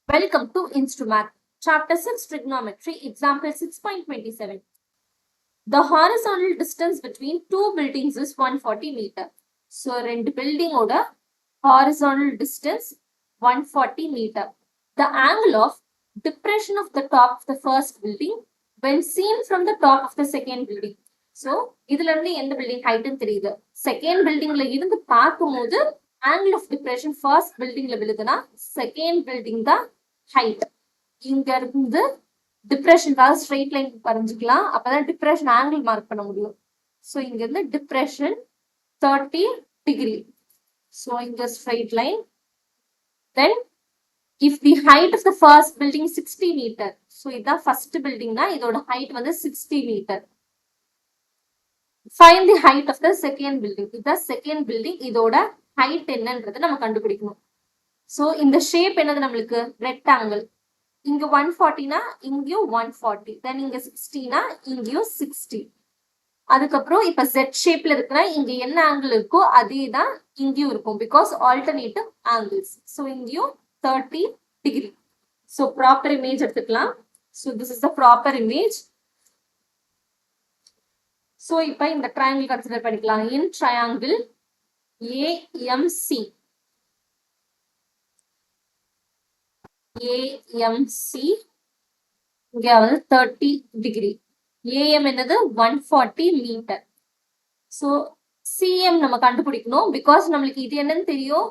Welcome to Instrumath, Chapter 6 Trigonometry, Example 6.27. The horizontal distance between two buildings is 140 meter. So, ரெண்டு building ஓட horizontal distance 140 meter. The angle of depression of the top of the first building when seen from the top of the second building. So, இதுல இருந்து எந்த building height தெரியுது. Second buildingல இருந்து பார்க்கும்போது angle of depression first buildingல விழுதுனா second building தான் height. இங்க இருந்து டிப்ரெஷனுக்காக straight line வரைஞ்சிக்கலாம். அப்பதான் டிப்ரெஷன் ஆங்கிள் மார்க் பண்ண முடியும். ஸோ இங்க இருந்து டிப்ரெஷன் 30 டிகிரி. ஸோ இங்க straight line. Then if the height of the first building 60 metre. So இதுதான் ஃபர்ஸ்ட் பில்டிங்னா இதோட ஹைட் வந்து 60 metre. Find the height of the second building. இதுதான் செகண்ட் பில்டிங். இதோட ஹைட் என்னன்றது நம்ம கண்டுபிடிக்கணும். ஸோ இந்த ஷேப் என்னது நம்மளுக்கு ரெக்டாங்கிள். இங்க 140னா இங்கேயும் 140, தென் இங்க 60னா இங்கேயும் 60. அதுக்கப்புறம் இப்ப Z ஷேப்ல இருக்குன்னா இங்க என்ன ஆங்கிள் இருக்கோ அதே தான் இங்கேயும் இருக்கும், பிகாஸ் ஆல்டர்னேட்டிவ் ஆங்கிள்ஸ். ஸோ இங்கேயும் 30 டிகிரி. ஸோ ப்ராப்பர் இமேஜ் எடுத்துக்கலாம். So this is the proper image. So இப்ப இந்த ட்ரையாங்கிள் கன்சிடர் பண்ணிக்கலாம். இன் ட்ரையாங்கிள் AMC இங்க வந்து 30 டிகிரி. AM என்னது 140 மீட்டர். ஸோ CM நம்ம கண்டுபிடிக்கணும், பிகாஸ் நம்மளுக்கு இது என்னன்னு தெரியும்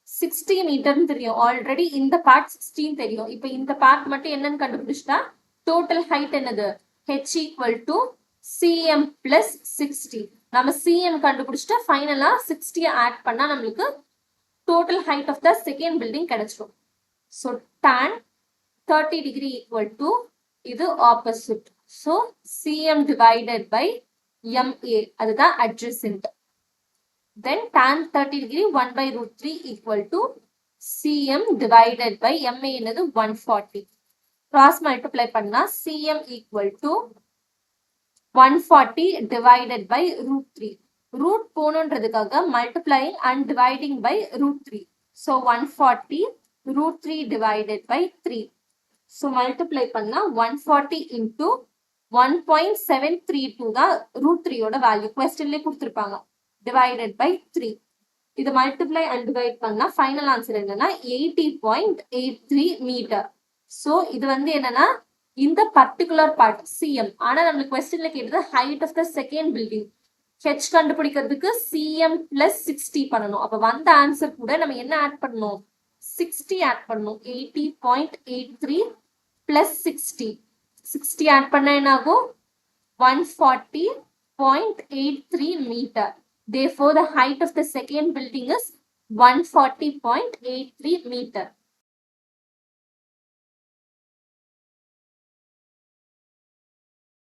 60 மீட்டர்னு தெரியும். ஆல்ரெடி இந்த பார்ட் 16 தெரியும். இப்போ இந்த பார்ட் மட்டும் என்னன்னு கண்டுபிடிச்சிட்டா டோட்டல் ஹைட் என்னது H equal to CM plus 60. நம்ம CM கண்டுபிடிச்சிட்டா ஃபைனலா 60 ஆட் பண்ணா நம்மளுக்கு total height of the second building கிடைச்சிடும். So tan 30 degree equal to இது opposite. So CM divided by MA அதுதான் adjacent. Then tan 30 degree 1 by root 3 equal to CM divided by MA என்னது 140. Cross multiply பண்ணா CM equal to 140 divided by root 3. Root போகணுன்றதுக்காக multiplying and dividing by root 3. So 140 root 3 divided by 3. So multiply பண்ணா 140 into 1.732 தான் root 3 ஓட value. கொஸ்டின்லயே கொடுத்திருப்பாங்க. divided by 3. இது multiply and divide பண்ணா final answer என்னன்னா 80.83 metre. So இது வந்து என்னன்னா இந்த பர்டிகுலர் பார்ட் CM. ஆனா நம்மளுக்கு கொஸ்டின்ல கேட்டது height of the second building. H கண்டுபிடிக்கிறதுக்கு CM பிளஸ் 60 பண்ணணும். அப்ப வந்த ஆன்சர் கூட நம்ம என்ன ஆட் பண்ணணும் 60 ஆட் பண்ணணும். 80.83 plus 60. 60 ஆட் பண்ணா என்ன ஆகும் 140.83 meter. Therefore, the height of the second building is 140.83 meter.